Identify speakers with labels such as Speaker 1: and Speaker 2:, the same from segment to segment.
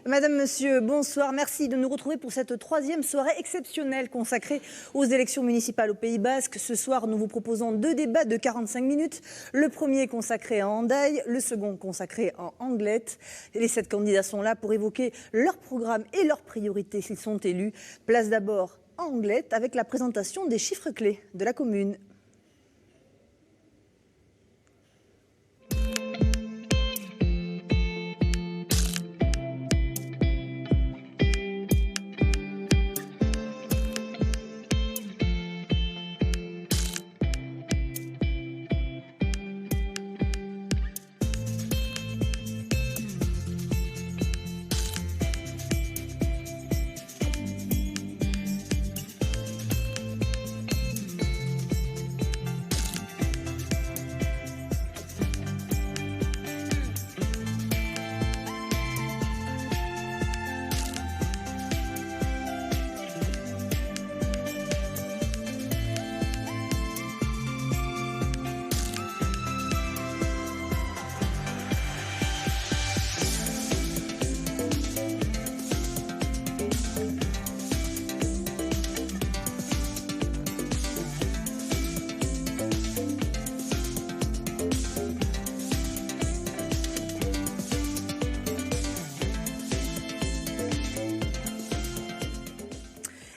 Speaker 1: Madame, Monsieur, bonsoir. Merci de nous retrouver pour cette troisième soirée exceptionnelle consacrée aux élections municipales au Pays Basque. Ce soir, nous vous proposons deux débats de 45 minutes. Le premier consacré en Hendaye, le second consacré en Anglette. Les 7 candidats sont là pour évoquer leur programme et leurs priorités s'ils sont élus. Place d'abord en Anglette avec la présentation des chiffres clés de la commune.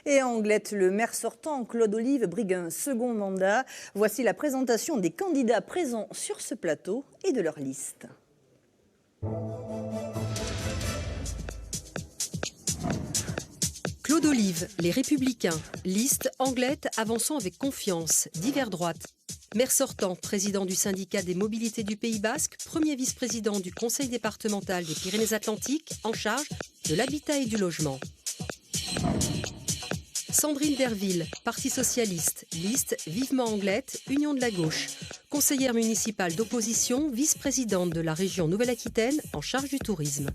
Speaker 1: Et en Anglette, le maire sortant, Claude Olive, brigue un second mandat. Voici la présentation des candidats présents sur ce plateau et de leur liste.
Speaker 2: Claude Olive, Les Républicains. Liste Anglette avançant avec confiance, divers droite. Maire sortant, président du syndicat des mobilités du Pays Basque, premier vice-président du conseil départemental des Pyrénées-Atlantiques, en charge de l'habitat et du logement. Sandrine Derville, Parti socialiste, liste Vivement Anglette, Union de la gauche. Conseillère municipale d'opposition, vice-présidente de la région Nouvelle-Aquitaine, en charge du tourisme.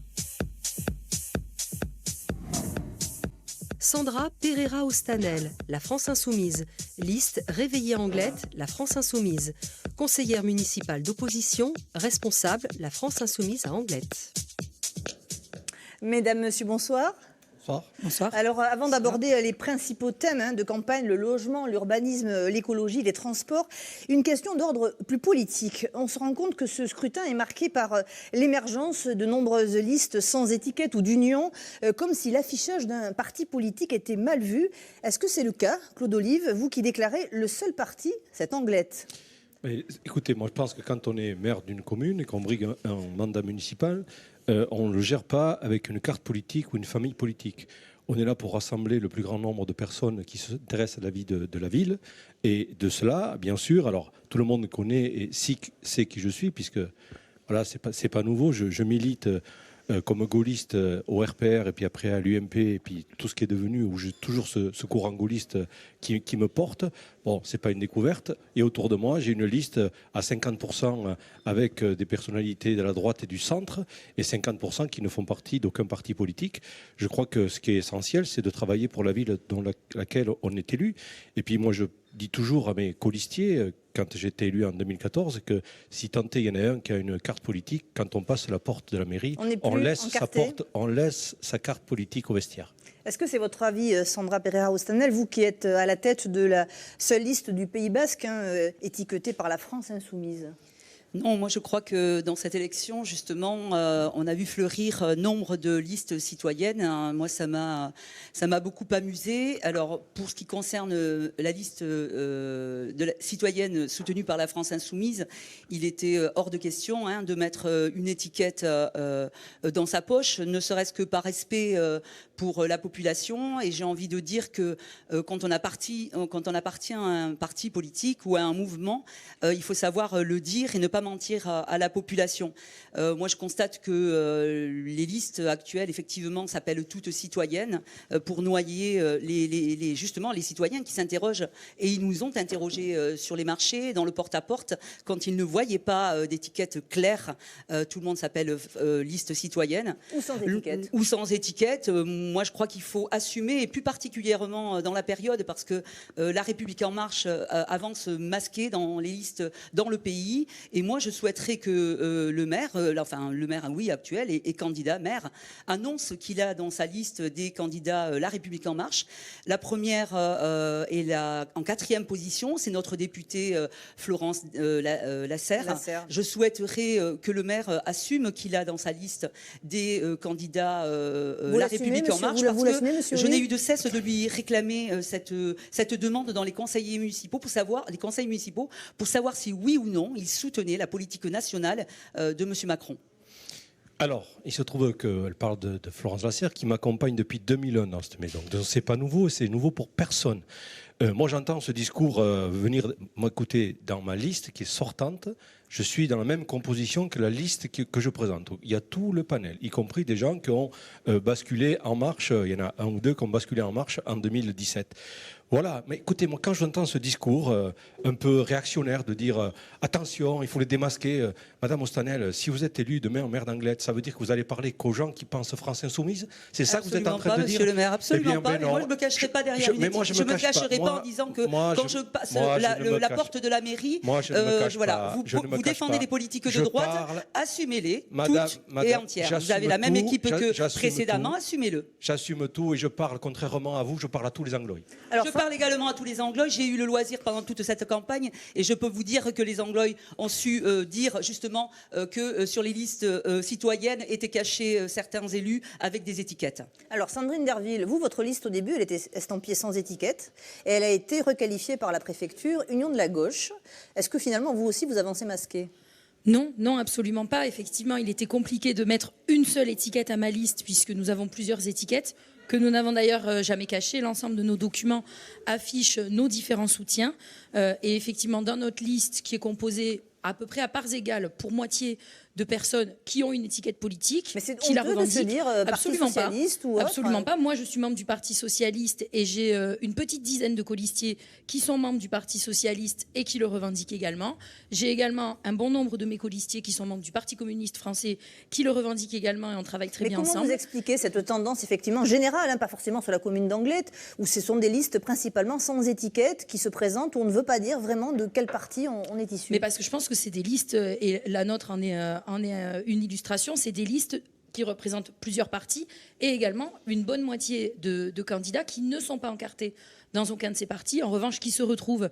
Speaker 2: Sandra Pereira Ostanel, La France Insoumise, liste Réveillée Anglette, La France Insoumise. Conseillère municipale d'opposition, responsable, La France Insoumise à Anglette.
Speaker 1: Mesdames, Messieurs, bonsoir.
Speaker 3: Bonsoir.
Speaker 1: Alors, avant d'aborder les principaux thèmes de campagne, le logement, l'urbanisme, l'écologie, les transports, une question d'ordre plus politique. On se rend compte que ce scrutin est marqué par l'émergence de nombreuses listes sans étiquette ou d'union, comme si l'affichage d'un parti politique était mal vu. Est-ce que c'est le cas, Claude Olive, vous qui déclarez le seul parti, cette Anglette ?
Speaker 4: Mais, écoutez, moi je pense que quand on est maire d'une commune et qu'on brigue un mandat municipal, on ne le gère pas avec une carte politique ou une famille politique. On est là pour rassembler le plus grand nombre de personnes qui s'intéressent à la vie de la ville. Et de cela, bien sûr, alors tout le monde connaît et sait qui je suis, puisque voilà, c'est pas nouveau. Je milite comme gaulliste au RPR et puis après à l'UMP et puis tout ce qui est devenu, où j'ai toujours ce courant gaulliste qui me porte. Bon, c'est pas une découverte. Et autour de moi, j'ai une liste à 50% avec des personnalités de la droite et du centre et 50% qui ne font partie d'aucun parti politique. Je crois que ce qui est essentiel, c'est de travailler pour la ville dans laquelle on est élu. Et puis moi, je dis toujours à mes colistiers, quand j'étais élu en 2014, que si tant est, il y en a un qui a une carte politique, quand on passe la porte de la mairie, on laisse sa carte politique au vestiaire.
Speaker 1: Est-ce que c'est votre avis, Sandra Pereira Ostanel, vous qui êtes à la tête de la seule liste du Pays Basque, étiquetée par la France Insoumise ?
Speaker 3: Non, moi je crois que dans cette élection, justement, on a vu fleurir nombre de listes citoyennes. Moi, ça m'a beaucoup amusé. Alors, pour ce qui concerne la liste citoyenne soutenue par la France Insoumise, il était hors de question de mettre une étiquette dans sa poche, ne serait-ce que par respect pour la population. Et j'ai envie de dire que quand on appartient à un parti politique ou à un mouvement, il faut savoir le dire et ne pas mentir à la population. Moi, je constate que les listes actuelles, effectivement, s'appellent toutes citoyennes pour noyer justement les citoyens qui s'interrogent. Et ils nous ont interrogés sur les marchés, dans le porte-à-porte, quand ils ne voyaient pas d'étiquette claire. Tout le monde s'appelle liste citoyenne.
Speaker 1: Ou sans étiquette.
Speaker 3: Ou sans étiquette. Moi, je crois qu'il faut assumer, et plus particulièrement dans la période, parce que La République En Marche avance masquée dans les listes dans le pays. Et moi, moi, je souhaiterais que le maire, oui, actuel et candidat maire, annonce qu'il a dans sa liste des candidats La République En Marche. La première est en 4e position, c'est notre députée Florence Lasserre. Je souhaiterais que le maire assume qu'il a dans sa liste des candidats La République En Marche, parce que je n'ai eu de cesse de lui réclamer cette demande dans les conseils municipaux pour savoir si oui ou non il soutenait la politique nationale de M. Macron.
Speaker 4: Alors, il se trouve qu'elle parle de Florence Lasserre qui m'accompagne depuis 2001 dans cette maison. Donc, c'est pas nouveau, c'est nouveau pour personne. Moi, j'entends ce discours venir m'écouter dans ma liste qui est sortante. Je suis dans la même composition que la liste que je présente. Il y a tout le panel, y compris des gens qui ont basculé En Marche. Il y en a un ou deux qui ont basculé En Marche en 2017. Voilà, mais écoutez, moi, quand j'entends ce discours un peu réactionnaire de dire attention, il faut les démasquer. Madame Ostanel, si vous êtes élue demain maire d'Anglet, ça veut dire que vous allez parler qu'aux gens qui pensent France Insoumise? C'est ça que vous êtes en train de dire?
Speaker 3: Monsieur le maire, absolument pas. Mais moi, je ne me cacherai pas derrière une étiquette. Je ne me cacherai pas en disant que quand je passe la porte de la mairie, vous défendez les politiques de droite, assumez-les toutes et entières. Vous avez la même équipe que précédemment, assumez-le.
Speaker 4: J'assume tout et je parle, contrairement à vous, je parle à tous les Anglois.
Speaker 3: Alors, je parle également à tous les Anglois. J'ai eu le loisir pendant toute cette campagne et je peux vous dire que les Anglois ont su dire justement que sur les listes citoyennes étaient cachés certains élus avec des étiquettes.
Speaker 1: Alors Sandrine Derville, vous, votre liste au début, elle était estampillée sans étiquette et elle a été requalifiée par la préfecture Union de la gauche. Est-ce que finalement, vous aussi, vous avancez masqué ?
Speaker 5: Non, non, absolument pas. Effectivement, il était compliqué de mettre une seule étiquette à ma liste puisque nous avons plusieurs étiquettes que nous n'avons d'ailleurs jamais cachées. L'ensemble de nos documents affichent nos différents soutiens. Et effectivement, dans notre liste qui est composée à peu près à parts égales pour moitié de personnes qui ont une étiquette politique,
Speaker 1: mais c'est
Speaker 5: qui la revendiquent.
Speaker 1: De se dire
Speaker 5: absolument
Speaker 1: Parti socialiste ou autre,
Speaker 5: absolument pas. Moi, je suis membre du Parti socialiste et j'ai une petite dizaine de colistiers qui sont membres du Parti socialiste et qui le revendiquent également. J'ai également un bon nombre de mes colistiers qui sont membres du Parti communiste français qui le revendiquent également et on travaille très bien ensemble.
Speaker 1: Comment vous expliquez cette tendance effectivement générale, pas forcément sur la commune d'Anglet, où ce sont des listes principalement sans étiquette qui se présentent, où on ne veut pas dire vraiment de quel parti on est issu?
Speaker 5: Mais parce que je pense que c'est des listes, et la nôtre en est une illustration, c'est des listes qui représentent plusieurs partis et également une bonne moitié de candidats qui ne sont pas encartés dans aucun de ces partis, en revanche qui se retrouvent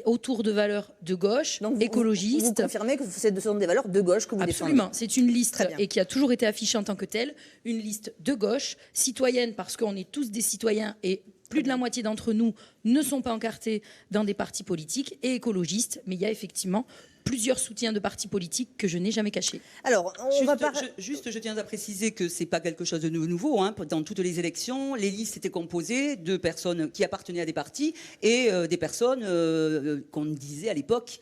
Speaker 5: autour de valeurs de gauche, donc écologistes.
Speaker 1: Vous confirmez que ce sont des valeurs de gauche que vous défendez?
Speaker 5: Absolument, c'est une liste et qui a toujours été affichée en tant que telle, une liste de gauche, citoyenne parce qu'on est tous des citoyens et plus de la moitié d'entre nous ne sont pas encartés dans des partis politiques, et écologistes, mais il y a effectivement plusieurs soutiens de partis politiques que je n'ai jamais cachés.
Speaker 1: Alors,
Speaker 3: je tiens à préciser que c'est pas quelque chose de nouveau. Dans toutes les élections, les listes étaient composées de personnes qui appartenaient à des partis et des personnes qu'on disait à l'époque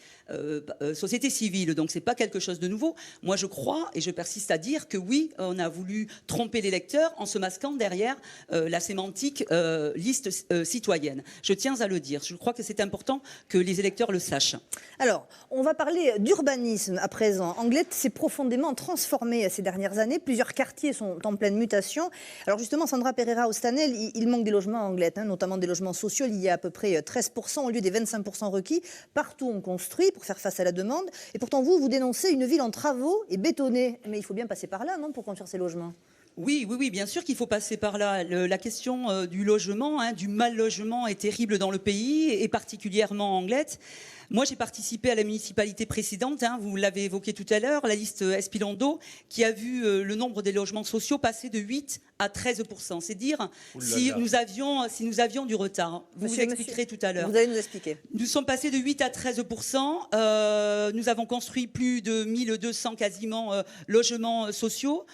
Speaker 3: société civile. Donc c'est pas quelque chose de nouveau. Moi, je crois et je persiste à dire que oui, on a voulu tromper l'électeur en se masquant derrière la sémantique liste citoyenne. Je tiens à le dire. Je crois que c'est important que les électeurs le sachent.
Speaker 1: Alors, on va parler d'urbanisme à présent. Anglet s'est profondément transformé ces dernières années. Plusieurs quartiers sont en pleine mutation. Alors justement, Sandra Pereira Ostanel, il manque des logements à Anglet, notamment des logements sociaux. Il y a à peu près 13% au lieu des 25% requis. Partout, on construit pour faire face à la demande. Et pourtant, vous dénoncez une ville en travaux et bétonnée. Mais il faut bien passer par là, non, pour construire ces logements?
Speaker 3: Oui, bien sûr qu'il faut passer par là. La question du logement, du mal logement est terrible dans le pays et particulièrement en Anglet. Moi, j'ai participé à la municipalité précédente, vous l'avez évoqué tout à l'heure, la liste Espilando, qui a vu le nombre des logements sociaux passer de 8 à 13%. C'est dire si nous avions du retard. Vous expliquerez tout à l'heure.
Speaker 1: Vous allez nous expliquer.
Speaker 3: Nous sommes passés de 8 à 13%. Nous avons construit plus de 1200 quasiment logements sociaux.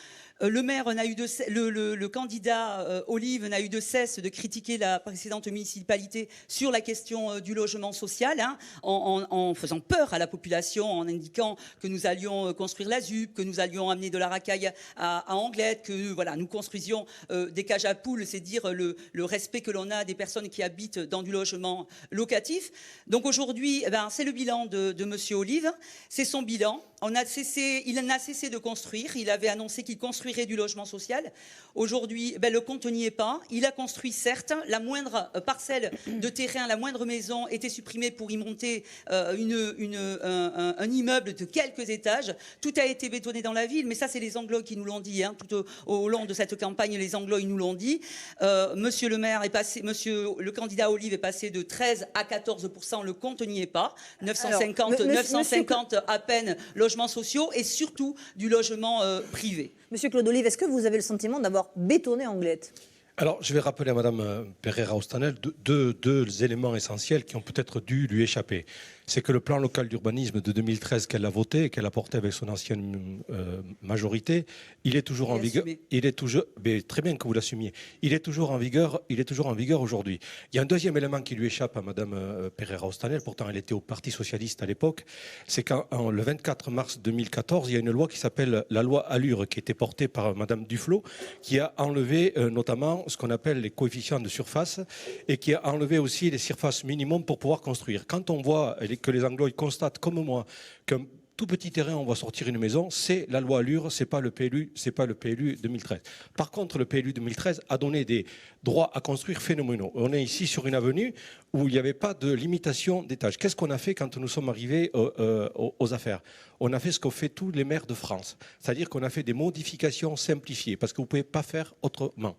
Speaker 3: Le maire n'a eu le candidat Olive n'a eu de cesse de critiquer la précédente municipalité sur la question du logement social, en faisant peur à la population, en indiquant que nous allions construire la ZUP, que nous allions amener de la racaille à Anglet, que voilà, nous construisions des cages à poules, c'est dire le respect que l'on a des personnes qui habitent dans du logement locatif. Donc aujourd'hui, c'est le bilan de Monsieur Olive, c'est son bilan. Il n'a cessé de construire. Il avait annoncé qu'il construirait construirait du logement social. Aujourd'hui, le compte n'y est pas. Il a construit, certes, la moindre parcelle de terrain, la moindre maison était supprimée pour y monter un immeuble de quelques étages. Tout a été bétonné dans la ville, mais ça, c'est les Anglos qui nous l'ont dit. Tout au long de cette campagne, les Anglos, ils nous l'ont dit. Monsieur le maire est passé, le candidat Olive est passé de 13 à 14%. Le compte n'y est pas. 950 à peine logements sociaux et surtout du logement privé.
Speaker 1: Monsieur Claude Olive, est-ce que vous avez le sentiment d'avoir bétonné Anglette ?
Speaker 4: Alors, je vais rappeler à Mme Pereira-Ostanel deux éléments essentiels qui ont peut-être dû lui échapper. C'est que le plan local d'urbanisme de 2013 qu'elle a voté et qu'elle a porté avec son ancienne majorité, il est toujours en vigueur. Il est toujours, mais très bien que vous l'assumiez. Il est toujours en vigueur. Il est toujours en vigueur aujourd'hui. Il y a un deuxième élément qui lui échappe à Mme Pereira-Ostanel. Pourtant, elle était au Parti socialiste à l'époque. C'est qu'en le 24 mars 2014, il y a une loi qui s'appelle la loi Allure, qui était portée par Mme Duflot, qui a enlevé notamment ce qu'on appelle les coefficients de surface et qui a enlevé aussi les surfaces minimum pour pouvoir construire. Quand on voit que les Anglos constatent comme moi qu'un tout petit terrain, on va sortir une maison, c'est la loi Allure, c'est pas le PLU 2013. Par contre, le PLU 2013 a donné des droits à construire phénoménaux. On est ici sur une avenue où il n'y avait pas de limitation d'étage. Qu'est-ce qu'on a fait quand nous sommes arrivés aux affaires ? On a fait ce qu'ont fait tous les maires de France, c'est-à-dire qu'on a fait des modifications simplifiées, parce que vous ne pouvez pas faire autrement.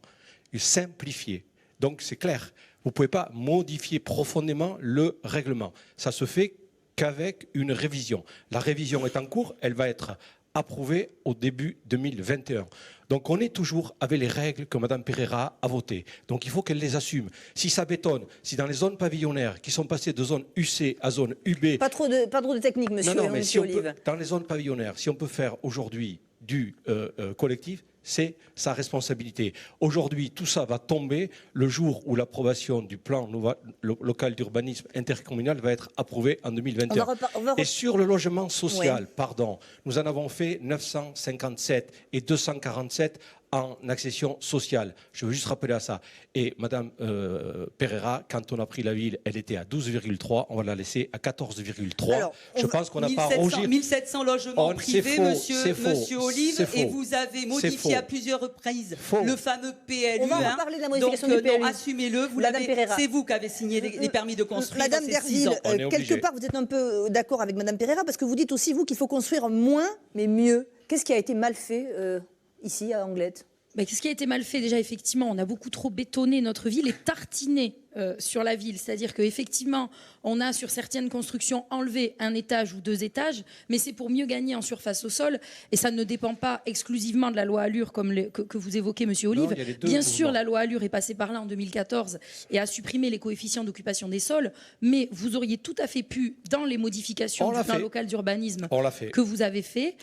Speaker 4: Simplifier. Donc c'est clair, vous ne pouvez pas modifier profondément le règlement. Ça se fait qu'avec une révision. La révision est en cours, elle va être approuvée au début 2021. Donc on est toujours avec les règles que Mme Pereira a votées. Donc il faut qu'elle les assume. Si ça bétonne, si dans les zones pavillonnaires qui sont passées de zone UC à zone UB...
Speaker 1: Pas trop de technique, monsieur,
Speaker 4: mais
Speaker 1: monsieur
Speaker 4: si
Speaker 1: Olive.
Speaker 4: Dans les zones pavillonnaires, si on peut faire aujourd'hui du collectif, c'est sa responsabilité. Aujourd'hui, tout ça va tomber le jour où l'approbation du plan local d'urbanisme intercommunal va être approuvée en 2021. Et sur le logement social, nous en avons fait 957 et 247 en accession sociale. Je veux juste rappeler à ça. Et Mme Pereira, quand on a pris la ville, elle était à 12,3. On va la laisser à 14,3. Je pense qu'on n'a pas rougir.
Speaker 3: 1700 logements privés, monsieur Olive, et vous avez modifié à plusieurs reprises le fameux PLU.
Speaker 1: On va reparler de la modification du PLU.
Speaker 3: Non, assumez-le. C'est vous qui avez signé les permis de construire.
Speaker 1: Madame Derville, quelque part, vous êtes un peu d'accord avec Mme Pereira, parce que vous dites aussi, vous, qu'il faut construire moins, mais mieux. Qu'est-ce qui a été mal fait ici, à Anglette ?
Speaker 5: Qu'est-ce qui a été mal fait ? Déjà, effectivement, on a beaucoup trop bétonné notre ville et tartiné sur la ville. C'est-à-dire qu'effectivement, on a sur certaines constructions enlevé un étage ou 2 étages, mais c'est pour mieux gagner en surface au sol. Et ça ne dépend pas exclusivement de la loi Allure que vous évoquez, monsieur Olive.
Speaker 4: Non,
Speaker 5: bien sûr, la loi Allure est passée par là en 2014 et a supprimé les coefficients d'occupation des sols, mais vous auriez tout à fait pu, dans les modifications du plan local d'urbanisme que vous avez fait,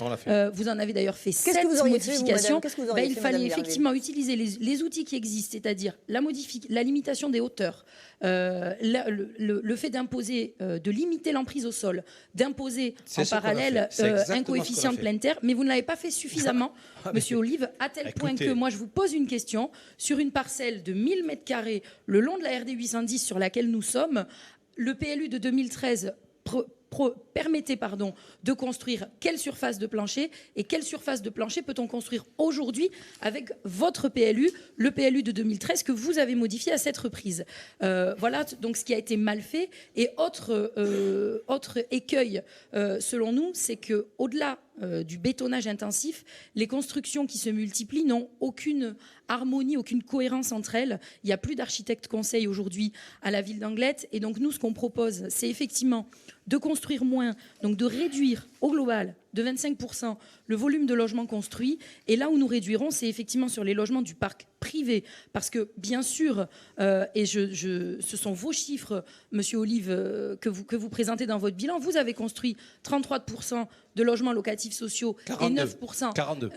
Speaker 5: vous en avez d'ailleurs fait 7 modifications. Il fallait effectivement utiliser les outils qui existent, c'est-à-dire la limitation des hauteurs, le fait d'imposer, de limiter l'emprise au sol, d'imposer en parallèle un coefficient de pleine terre, mais vous ne l'avez pas fait suffisamment, monsieur Olive, à tel point que moi je vous pose une question sur une parcelle de 1000 m² le long de la RD 810 sur laquelle nous sommes. Le PLU de 2013 permettez de construire quelle surface de plancher et quelle surface de plancher peut-on construire aujourd'hui avec votre PLU, le PLU de 2013 que vous avez modifié à cette reprise. Voilà donc ce qui a été mal fait. Et autre écueil, selon nous, c'est qu'au-delà du bétonnage intensif, les constructions qui se multiplient n'ont aucune harmonie, aucune cohérence entre elles. Il n'y a plus d'architecte conseil aujourd'hui à la ville d'Anglette. Et donc nous, ce qu'on propose, c'est effectivement de construire moins, donc de réduire au global de 25% le volume de logements construits. Et là où nous réduirons, c'est effectivement sur les logements du parc privé. Parce que, bien sûr, ce sont vos chiffres, monsieur Olive, que vous présentez dans votre bilan. Vous avez construit 33% de logements locatifs sociaux
Speaker 4: 42,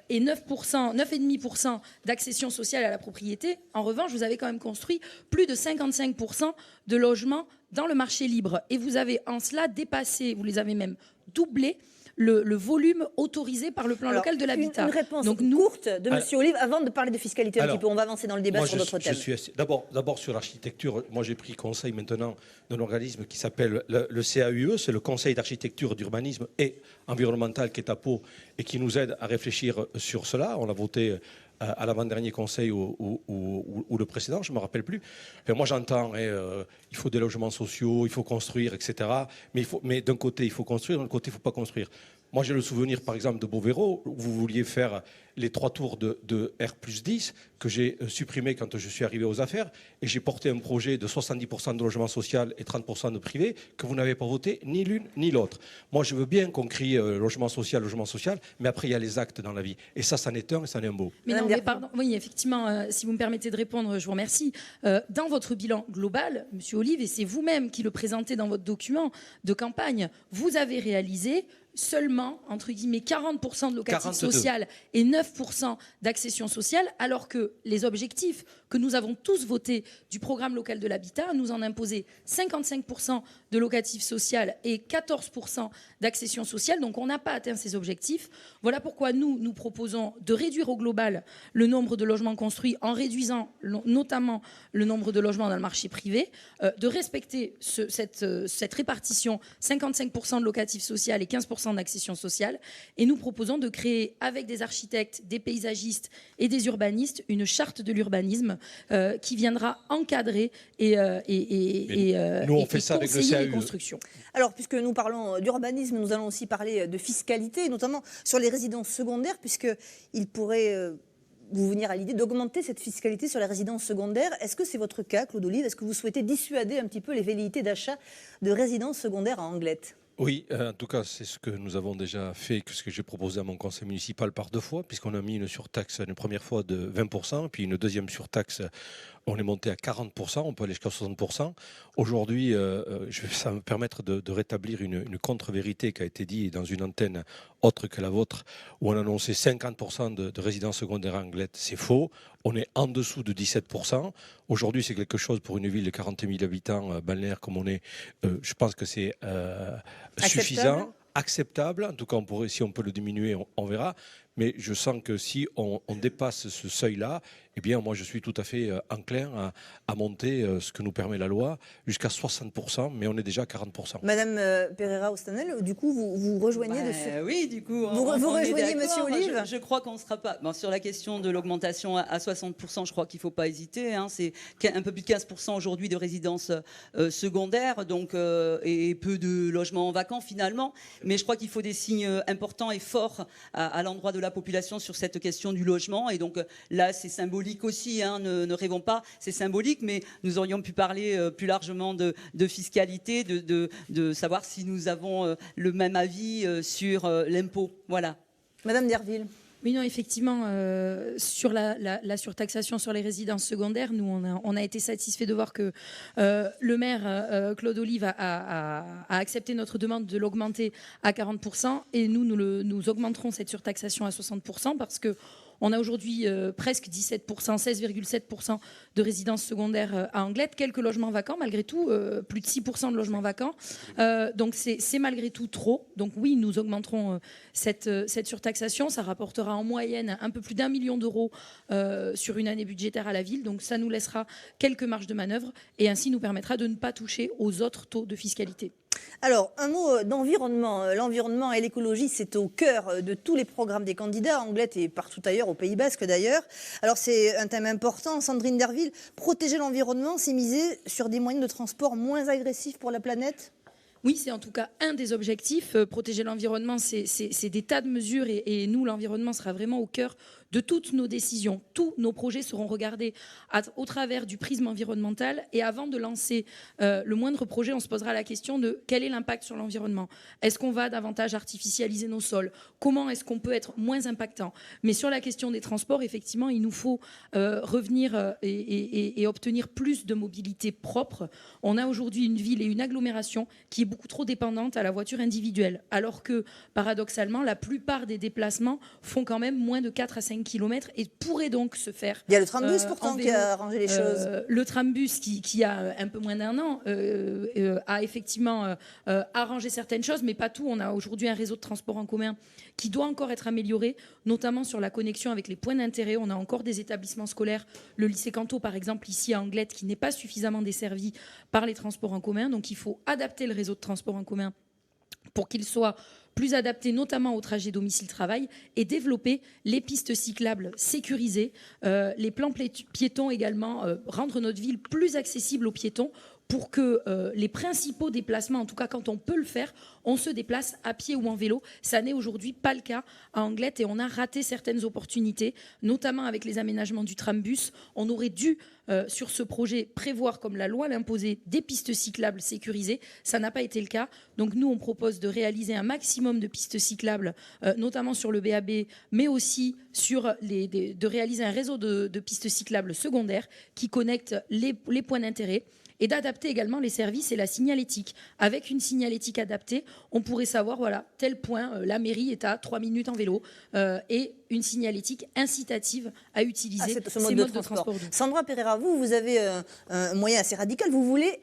Speaker 5: et 9,5% d'accession sociale à la propriété. En revanche, vous avez quand même construit plus de 55% de logements dans le marché libre. Et vous avez en cela dépassé, vous les avez même doublé, le volume autorisé par le plan local de l'habitat.
Speaker 1: Une réponse
Speaker 5: Donc,
Speaker 1: courte de M. Olive avant de parler de fiscalité un petit peu. On va avancer dans le débat
Speaker 4: moi,
Speaker 1: sur d'autres thèmes.
Speaker 4: D'abord sur l'architecture, moi j'ai pris conseil maintenant d'un organisme qui s'appelle le CAUE, c'est le Conseil d'architecture, d'urbanisme et environnemental qui est à Pau et qui nous aide à réfléchir sur cela. On l'a voté à l'avant-dernier conseil ou le précédent, je ne me rappelle plus. Enfin, moi j'entends, il faut des logements sociaux, il faut construire, etc. Mais d'un côté il faut construire, de l'autre côté il ne faut pas construire. Moi j'ai le souvenir par exemple de Beauvéro, où vous vouliez faire les 3 tours de R+10 que j'ai supprimé quand je suis arrivé aux affaires, et j'ai porté un projet de 70% de logement social et 30% de privé que vous n'avez pas voté ni l'une ni l'autre. Moi je veux bien qu'on crie logement social, mais après il y a les actes dans la vie. Et ça, c'en est un et c'en est un beau.
Speaker 5: Mais non, mais pardon. Oui, effectivement, si vous me permettez de répondre, je vous remercie. Dans votre bilan global, M. Olive, et c'est vous-même qui le présentez dans votre document de campagne, vous avez réalisé seulement, entre guillemets, 40% de locatif
Speaker 4: 42.
Speaker 5: social et 9% d'accession sociale, alors que les objectifs que nous avons tous votés du programme local de l'habitat nous en imposaient 55% de locatif social et 14% d'accession sociale. Donc on n'a pas atteint ces objectifs. Voilà pourquoi nous proposons de réduire au global le nombre de logements construits en réduisant notamment le nombre de logements dans le marché privé, de respecter cette répartition 55% de locatif social et 15% d'accession sociale. Et nous proposons de créer avec des architectes, des paysagistes et des urbanistes une charte de l'urbanisme qui viendra encadrer et
Speaker 4: nous, on fait ça avec le
Speaker 5: conseiller
Speaker 4: CAUE.
Speaker 5: les constructions.
Speaker 1: Alors, puisque nous parlons d'urbanisme, nous allons aussi parler de fiscalité, notamment sur les résidences secondaires, puisqu'il pourrait vous venir à l'idée d'augmenter cette fiscalité sur les résidences secondaires. Est-ce que c'est votre cas, Claude Olive? Est-ce que vous souhaitez dissuader un petit peu les velléités d'achat de résidences secondaires à Anglette?
Speaker 4: Oui, en tout cas, c'est ce que nous avons déjà fait, ce que j'ai proposé à mon conseil municipal par 2 fois, puisqu'on a mis une surtaxe une première fois de 20%, puis une deuxième surtaxe, on est monté à 40%, on peut aller jusqu'à 60%. Aujourd'hui, ça va me permettre de rétablir une contre-vérité qui a été dite dans une antenne autre que la vôtre, où on annonçait 50% de résidences secondaires à Anglette. C'est faux, on est en dessous de 17%. Aujourd'hui, c'est quelque chose pour une ville de 40 000 habitants, balnéaire comme on est. Je pense que c'est suffisant, acceptable. En tout cas, si on peut le diminuer, on verra. Mais je sens que si on dépasse ce seuil-là, eh bien, moi, je suis tout à fait enclin à monter ce que nous permet la loi jusqu'à 60%, mais on est déjà à 40%.
Speaker 1: Madame Pereira-Ostanel, du coup, vous rejoignez dessus.
Speaker 3: Oui, du coup,
Speaker 1: vous rejoignez Monsieur Olive.
Speaker 3: Je crois qu'on ne sera pas... Bon, sur la question de l'augmentation à 60%, je crois qu'il ne faut pas hésiter. C'est un peu plus de 15% aujourd'hui de résidences secondaires, donc, et peu de logements vacants finalement. Mais je crois qu'il faut des signes importants et forts à l'endroit de la population sur cette question du logement. Et donc là, c'est symbolique aussi, ne rêvons pas, c'est symbolique, mais nous aurions pu parler plus largement de fiscalité, de savoir si nous avons le même avis sur l'impôt. Voilà.
Speaker 1: Madame Derville.
Speaker 5: Oui, non, effectivement, sur la surtaxation sur les résidences secondaires, nous, on a été satisfait de voir que le maire Claude Olive a accepté notre demande de l'augmenter à 40%, et nous augmenterons cette surtaxation à 60% parce que on a aujourd'hui presque 17%, 16,7% de résidences secondaires à Anglette, quelques logements vacants malgré tout, plus de 6% de logements vacants. Donc c'est malgré tout trop. Donc oui, nous augmenterons cette surtaxation. Ça rapportera en moyenne un peu plus d'1 million d'euros sur une année budgétaire à la ville. Donc ça nous laissera quelques marges de manœuvre et ainsi nous permettra de ne pas toucher aux autres taux de fiscalité.
Speaker 1: Alors, un mot d'environnement. L'environnement et l'écologie, c'est au cœur de tous les programmes des candidats, à Anglette et partout ailleurs, au Pays Basque d'ailleurs. Alors, c'est un thème important. Sandrine Derville, protéger l'environnement, c'est miser sur des moyens de transport moins agressifs pour la planète ?
Speaker 5: Oui, c'est en tout cas un des objectifs. Protéger l'environnement, c'est des tas de mesures et nous, l'environnement sera vraiment au cœur de toutes nos décisions. Tous nos projets seront regardés au travers du prisme environnemental et avant de lancer le moindre projet, on se posera la question de quel est l'impact sur l'environnement. Est-ce qu'on va davantage artificialiser nos sols? Comment est-ce qu'on peut être moins impactant? Mais sur la question des transports, effectivement, il nous faut revenir et obtenir plus de mobilité propre. On a aujourd'hui une ville et une agglomération qui est beaucoup trop dépendante à la voiture individuelle, alors que, paradoxalement, la plupart des déplacements font quand même moins de 4 à 5 5 km et pourrait donc se faire.
Speaker 1: Il y a le Trambus
Speaker 5: en
Speaker 1: pourtant
Speaker 5: vélo.
Speaker 1: qui a arrangé les choses.
Speaker 5: Le Trambus qui a un peu moins d'un an a effectivement arrangé certaines choses, mais pas tout. On a aujourd'hui un réseau de transport en commun qui doit encore être amélioré, notamment sur la connexion avec les points d'intérêt. On a encore des établissements scolaires, le lycée Canto par exemple ici à Anglet, qui n'est pas suffisamment desservi par les transports en commun. Donc il faut adapter le réseau de transport en commun pour qu'il soit plus adapté notamment au trajet domicile-travail et développer les pistes cyclables sécurisées, les plans piétons également, rendre notre ville plus accessible aux piétons pour que les principaux déplacements, en tout cas quand on peut le faire, on se déplace à pied ou en vélo. Ça n'est aujourd'hui pas le cas à Anglet et on a raté certaines opportunités, notamment avec les aménagements du trambus. On aurait dû, sur ce projet, prévoir, comme la loi l'imposait, des pistes cyclables sécurisées. Ça n'a pas été le cas. Donc nous, on propose de réaliser un maximum de pistes cyclables, notamment sur le BAB, mais aussi de réaliser un réseau de pistes cyclables secondaires qui connectent les points d'intérêt, et d'adapter également les services et la signalétique. Avec une signalétique adaptée, on pourrait savoir, voilà, tel point, la mairie est à 3 minutes en vélo, et une signalétique incitative à utiliser
Speaker 1: ce
Speaker 5: ces
Speaker 1: mode de transport doux. Sandra Pereira, vous avez un moyen assez radical. Vous voulez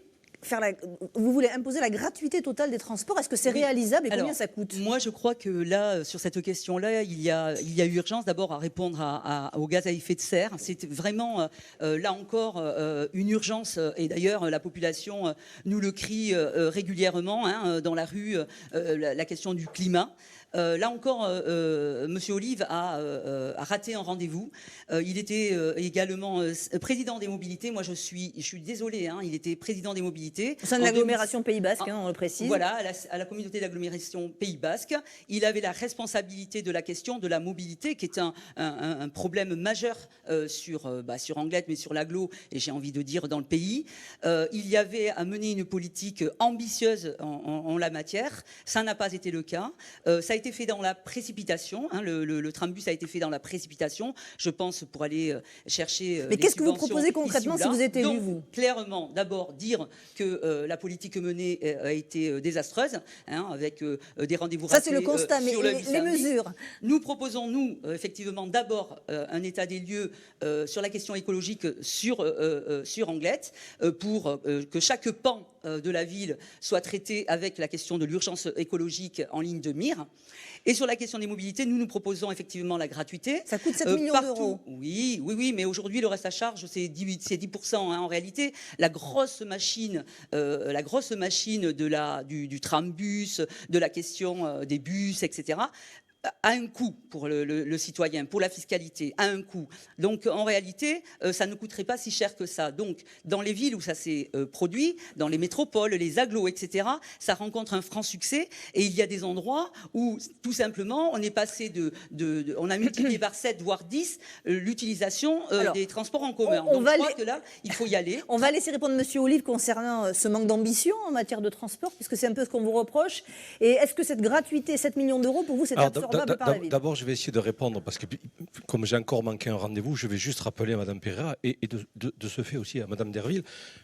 Speaker 1: imposer la gratuité totale des transports. Est-ce que c'est réalisable et combien ça coûte?
Speaker 3: Moi, je crois que là, sur cette question-là, il y a urgence d'abord à répondre au gaz à effet de serre. C'est vraiment, là encore, une urgence. Et d'ailleurs, la population nous le crie régulièrement dans la rue, la question du climat. Là encore, Monsieur Olive a raté un rendez-vous. Il était également président des mobilités. Moi, je suis désolée, il était président des mobilités.
Speaker 1: Au sein de l'agglomération Pays Basque, on le précise.
Speaker 3: Voilà, à la communauté d'agglomération Pays Basque. Il avait la responsabilité de la question de la mobilité, qui est un problème majeur sur Anglet, mais sur l'agglo, et j'ai envie de dire dans le pays. Il y avait à mener une politique ambitieuse en la matière. Ça n'a pas été le cas. Ça a été fait dans la précipitation. Le Trambus a été fait dans la précipitation, je pense, pour aller chercher.
Speaker 1: Mais qu'est-ce que vous proposez concrètement si vous êtes élu, vous ?
Speaker 3: Clairement, d'abord dire que la politique menée a été désastreuse, avec des rendez-vous ratés.
Speaker 1: Ça, c'est le constat, mais les mesures.
Speaker 3: Nous proposons, effectivement, d'abord un état des lieux sur la question écologique sur Anglet, pour que chaque pan de la ville soit traité avec la question de l'urgence écologique en ligne de mire. Et sur la question des mobilités, nous proposons effectivement la gratuité.
Speaker 1: Ça coûte 7 millions d'euros.
Speaker 3: Oui, mais aujourd'hui, le reste à charge, c'est 10%. En réalité, la grosse machine du trambus, de la question des bus, etc., a un coût pour le citoyen, pour la fiscalité, a un coût. Donc, en réalité, ça ne coûterait pas si cher que ça. Donc, dans les villes où ça s'est produit, dans les métropoles, les agglos, etc., ça rencontre un franc succès. Et il y a des endroits où, tout simplement, on est passé on a multiplié par 7, voire 10, l'utilisation des transports en commun. Donc, je crois que là, il faut y aller.
Speaker 1: On va laisser répondre M. Olive concernant ce manque d'ambition en matière de transport, puisque c'est un peu ce qu'on vous reproche. Et est-ce que cette gratuité, 7 millions d'euros, pour vous, c'est absorbable par la ville ?
Speaker 4: D'abord, je vais essayer de répondre, parce que comme j'ai encore manqué un rendez-vous, je vais juste rappeler à Mme Pereira et de ce fait aussi à Mme Derville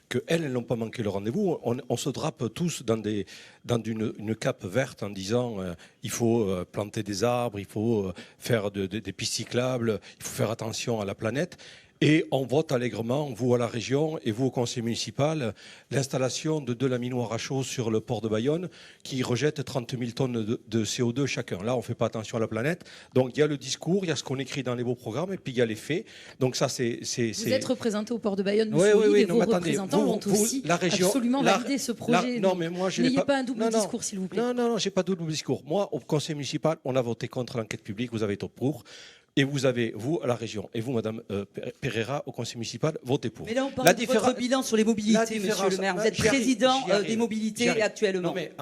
Speaker 4: qu'elles n'ont pas manqué le rendez-vous. On se drape tous dans une cape verte en disant il faut planter des arbres, il faut faire des pistes cyclables, il faut faire attention à la planète. Et on vote allègrement, vous à la région et vous au conseil municipal, l'installation de 2 laminoirs à chaud sur le port de Bayonne qui rejette 30 000 tonnes de CO2 chacun. Là, on ne fait pas attention à la planète. Donc, il y a le discours, il y a ce qu'on écrit dans les beaux programmes et puis il y a les faits. Donc ça, c'est...
Speaker 5: Vous êtes représenté au port de Bayonne, monsieur Olive, et vos représentants ont aussi absolument validé ce projet.
Speaker 4: Non, mais moi, je
Speaker 5: n'ayez pas un double discours, s'il vous plaît.
Speaker 4: Non, je n'ai pas de double discours. Moi, au conseil municipal, on a voté contre l'enquête publique, vous avez été pour. Et vous avez, vous, à la région, et vous, Madame Pereira, au conseil municipal, votez pour.
Speaker 3: Mais là, on parle de votre bilan sur les mobilités, monsieur le maire. Vous êtes président des mobilités actuellement.
Speaker 4: Non, mais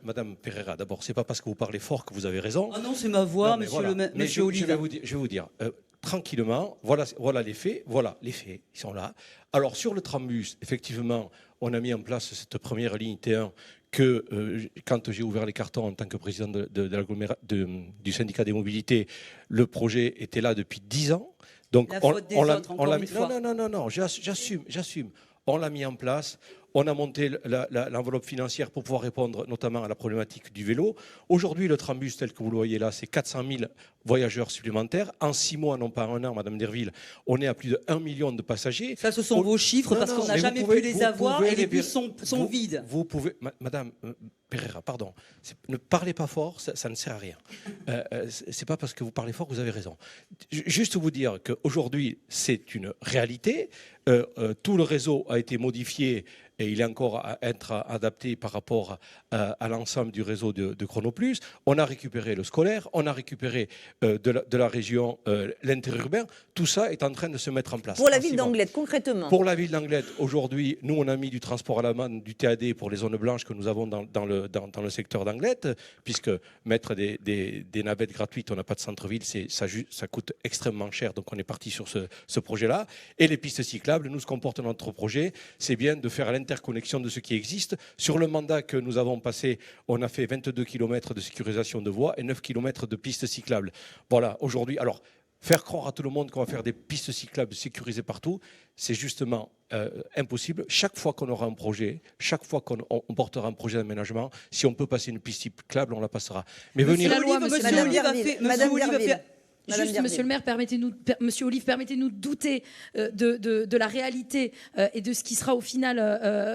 Speaker 4: Madame Pereira, d'abord, c'est pas parce que vous parlez fort que vous avez raison.
Speaker 3: Ah non, c'est ma voix, monsieur Olive.
Speaker 4: Je vais vous dire, tranquillement, voilà les faits, ils sont là. Alors, sur le trambus, effectivement, on a mis en place cette première ligne T1 que quand j'ai ouvert les cartons en tant que président du syndicat des mobilités, le projet était là depuis 10 ans. Donc
Speaker 3: la faute des autres, encore une fois.
Speaker 4: Non, j'assume. On l'a mis en place. On a monté l'enveloppe financière pour pouvoir répondre notamment à la problématique du vélo. Aujourd'hui, le Trambus, tel que vous le voyez là, c'est 400 000 voyageurs supplémentaires. En 6 mois, non pas un an, Madame Derville, on est à plus de 1 million de passagers.
Speaker 3: Ça, ce sont vos chiffres, parce qu'on n'a jamais pu les avoir et les bus sont vides.
Speaker 4: Vous pouvez, Madame Pereira, pardon, ne parlez pas fort, ça ne sert à rien. C'est pas parce que vous parlez fort que vous avez raison. Juste vous dire qu'aujourd'hui, c'est une réalité. Tout le réseau a été modifié et il est encore à être adapté par rapport à l'ensemble du réseau de Chronoplus. On a récupéré le scolaire, on a récupéré de la région l'interurbain. Tout ça est en train de se mettre en place.
Speaker 1: Pour la ville d'Anglet, concrètement.
Speaker 4: Pour la ville d'Anglet, aujourd'hui, nous, on a mis du transport à la main, du TAD pour les zones blanches que nous avons dans le secteur d'Anglet, puisque mettre des navettes gratuites, on n'a pas de centre-ville, ça coûte extrêmement cher. Donc, on est parti sur ce projet-là. Et les pistes cyclables, nous, ce qu'on porte dans notre projet, c'est bien de faire l'interconnexion de ce qui existe. Sur le mandat que nous avons passé, on a fait 22 km de sécurisation de voies et 9 km de pistes cyclables. Voilà, aujourd'hui, alors, faire croire à tout le monde qu'on va faire des pistes cyclables sécurisées partout, c'est justement impossible. Chaque fois qu'on aura un projet, chaque fois qu'on portera un projet d'aménagement, si on peut passer une piste cyclable, on la passera. Mais venir...
Speaker 1: Madame Derville.
Speaker 5: Juste, Monsieur le maire, Monsieur Olive, permettez-nous de douter de la réalité et de ce qui sera au final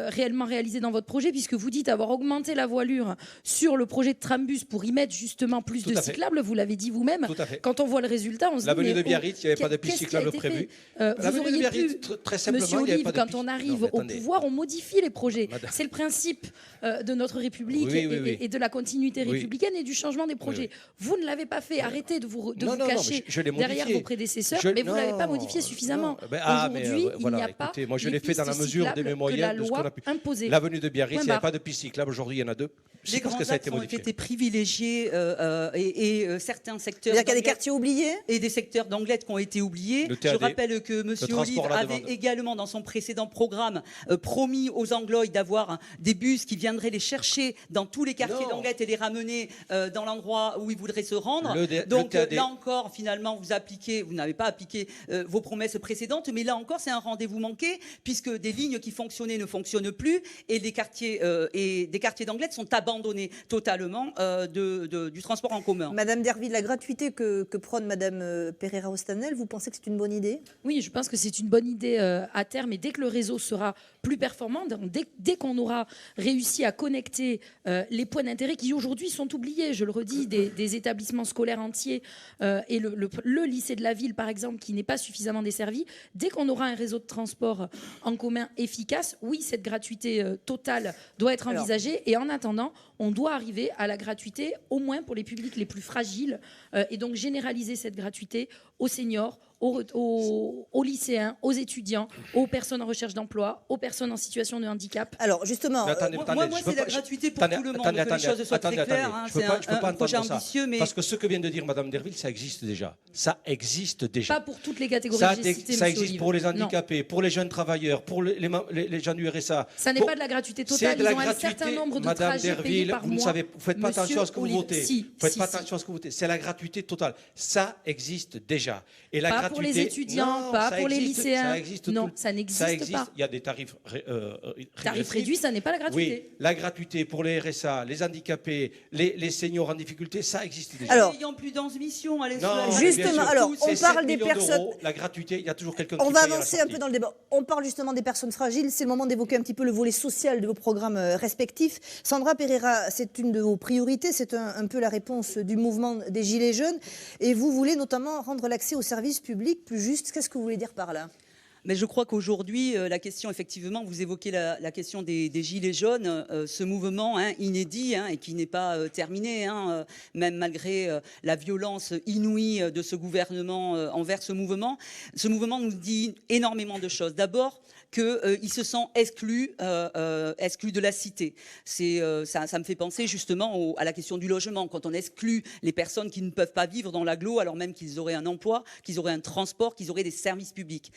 Speaker 5: réellement réalisé dans votre projet, puisque vous dites avoir augmenté la voilure sur le projet de Trambus pour y mettre justement plus de cyclables. Vous l'avez dit vous-même. Quand on voit le résultat, on se dit...
Speaker 4: L'avenue de Biarritz, il n'y avait pas de piste cyclable prévue.
Speaker 5: Vous auriez pu,
Speaker 4: très simplement,
Speaker 5: Monsieur Olive, quand on arrive au pouvoir, on modifie les projets. C'est le principe de notre République et de la continuité républicaine et du changement des projets. Vous ne l'avez pas fait. Arrêtez de vous cacher derrière vos prédécesseurs, mais vous ne l'avez pas modifié suffisamment. Aujourd'hui, il n'y a pas.
Speaker 4: Moi, je l'ai fait dans la mesure de mes moyens, de ce qu'on a pu. L'avenue de Biarritz, il n'y avait pas de piste cyclable. Aujourd'hui, il y en a 2.
Speaker 3: Les grands axes ont été privilégiés et certains secteurs.
Speaker 1: C'est-à-dire qu'il y a des quartiers oubliés
Speaker 3: et des secteurs d'Anglet qui ont été oubliés. Je rappelle que M. Olive avait également, dans son précédent programme, promis aux Anglois d'avoir des bus qui viendraient les chercher dans tous les quartiers d'Anglet et les ramener dans l'endroit où ils voudraient se rendre. Donc là encore, finalement, vous n'avez pas appliqué vos promesses précédentes, mais là encore, c'est un rendez-vous manqué, puisque des lignes qui fonctionnaient ne fonctionnent plus et des quartiers d'Anglet sont abandonnés totalement du transport en commun.
Speaker 1: Madame Derville, la gratuité que prône Madame Pereira-Ostanel, vous pensez que c'est une bonne idée ?
Speaker 5: Oui, je pense que c'est une bonne idée à terme, et dès que le réseau sera plus performant, dès qu'on aura réussi à connecter les points d'intérêt qui aujourd'hui sont oubliés, je le redis, des établissements scolaires entiers et le lycée de la ville, par exemple, qui n'est pas suffisamment desservi, dès qu'on aura un réseau de transport en commun efficace, oui, cette gratuité totale doit être envisagée. Et en attendant, on doit arriver à la gratuité, au moins pour les publics les plus fragiles, et donc généraliser cette gratuité aux seniors, aux lycéens, aux étudiants, aux personnes en recherche d'emploi, aux personnes en situation de handicap.
Speaker 1: Alors justement,
Speaker 3: moi c'est la gratuité pour tout le monde, que les choses soient très claires. C'est un projet ambitieux, mais...
Speaker 4: Parce que ce que vient de dire Madame Derville, ça existe déjà. Ça existe déjà.
Speaker 5: Pas pour toutes les catégories que j'ai citées,
Speaker 4: ça existe pour les handicapés, pour les jeunes travailleurs, pour les gens du RSA.
Speaker 5: Ça n'est pas de la gratuité totale, ils ont un certain nombre de trajets payés par mois.
Speaker 4: Vous ne faites pas attention à ce que vous votez. Faites pas attention à ce que vous votez. C'est la gratuité totale. Ça existe déjà. Et la gratuité,
Speaker 5: pour les étudiants, pas pour les lycéens.
Speaker 4: Ça existe
Speaker 5: non, ça n'existe pas.
Speaker 4: Il y a des tarifs
Speaker 5: réduits, ça n'est pas la gratuité.
Speaker 4: Oui, la gratuité pour les RSA, les handicapés, les seniors en difficulté, ça existe déjà.
Speaker 3: Alors, ayant plus d'ambition, allez
Speaker 1: justement, alors on parle des personnes.
Speaker 4: La gratuité, il y a toujours quelqu'un.
Speaker 1: On va avancer un peu dans le débat. On parle justement des personnes fragiles. C'est le moment d'évoquer un petit peu le volet social de vos programmes respectifs. Sandra Pereira, c'est une de vos priorités. C'est un peu la réponse du mouvement des Gilets jaunes. Et vous voulez notamment rendre l'accès aux services publics plus juste. Qu'est-ce que vous voulez dire par là ?
Speaker 3: Mais je crois qu'aujourd'hui, la question, effectivement, vous évoquez la question des Gilets jaunes, ce mouvement inédit et qui n'est pas terminé, même malgré la violence inouïe de ce gouvernement envers ce mouvement. Ce mouvement nous dit énormément de choses. D'abord, qu'il se sent exclu de la cité. Ça me fait penser justement à la question du logement. Quand on exclut les personnes qui ne peuvent pas vivre dans l'agglo, alors même qu'ils auraient un emploi, qu'ils auraient un transport, qu'ils auraient des services publics.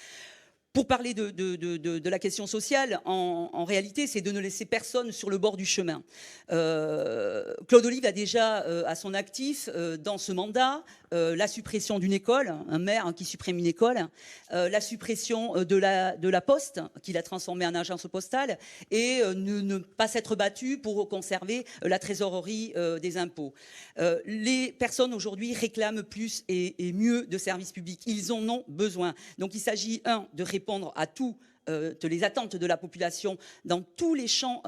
Speaker 3: Pour parler de la question sociale, en réalité, c'est de ne laisser personne sur le bord du chemin. Claude Olive a déjà à son actif, dans ce mandat, la suppression d'une école, un maire qui supprime une école, la suppression de la Poste, qu'il a transformée en agence postale, et ne pas s'être battu pour conserver la trésorerie des impôts. Les personnes aujourd'hui réclament plus et mieux de services publics. Ils en ont besoin. Donc il s'agit, de répondre à toutes les attentes de la population dans tous les champs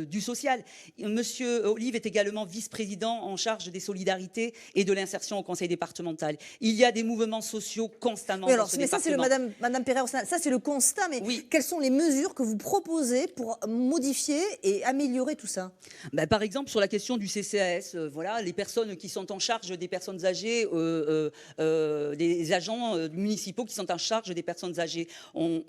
Speaker 3: du social. Monsieur Olive est également vice-président en charge des solidarités et de l'insertion au conseil départemental. Il y a des mouvements sociaux constamment dans ce département.
Speaker 1: Ça, c'est Madame Pereira, ça c'est le constat, mais
Speaker 3: oui.
Speaker 1: Quelles sont les mesures que vous proposez pour modifier et améliorer tout ça?
Speaker 3: Par exemple, sur la question du CCAS, voilà, les personnes qui sont en charge des personnes âgées, des agents municipaux qui sont en charge des personnes âgées, on